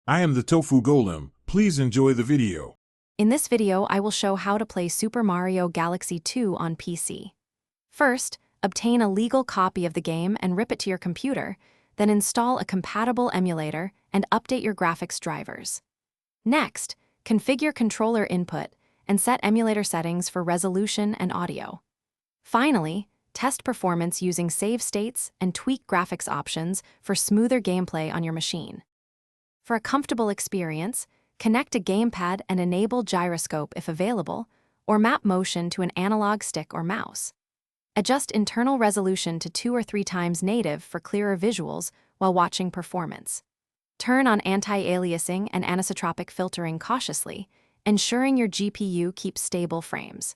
I am the Tofu Golem. Please enjoy the video. In this video, I will show how to play Super Mario Galaxy 2 on PC. First, obtain a legal copy of the game and rip it to your computer, then install a compatible emulator and update your graphics drivers. Next, configure controller input and set emulator settings for resolution and audio. Finally, test performance using save states and tweak graphics options for smoother gameplay on your machine. For a comfortable experience, connect a gamepad and enable gyroscope if available, or map motion to an analog stick or mouse. Adjust internal resolution to 2 or 3 times native for clearer visuals while watching performance. Turn on anti-aliasing and anisotropic filtering cautiously, ensuring your GPU keeps stable frames.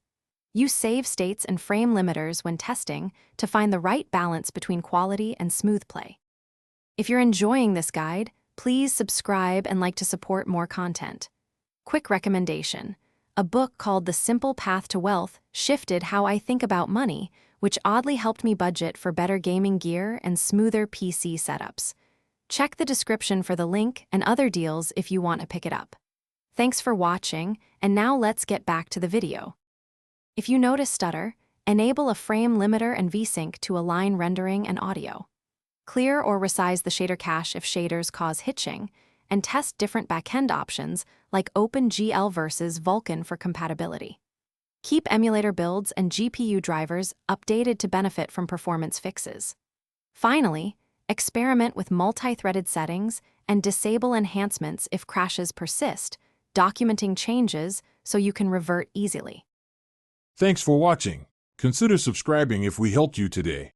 Use save states and frame limiters when testing to find the right balance between quality and smooth play. If you're enjoying this guide, please subscribe and like to support more content. Quick recommendation: a book called The Simple Path to Wealth shifted how I think about money, which oddly helped me budget for better gaming gear and smoother PC setups. Check the description for the link and other deals if you want to pick it up. Thanks for watching, and now let's get back to the video. If you notice stutter, enable a frame limiter and VSync to align rendering and audio. Clear or resize the shader cache if shaders cause hitching, and test different backend options like OpenGL versus Vulkan for compatibility. Keep emulator builds and GPU drivers updated to benefit from performance fixes. Finally, experiment with multi-threaded settings and disable enhancements if crashes persist, documenting changes so you can revert easily. Thanks for watching. Consider subscribing if we helped you today.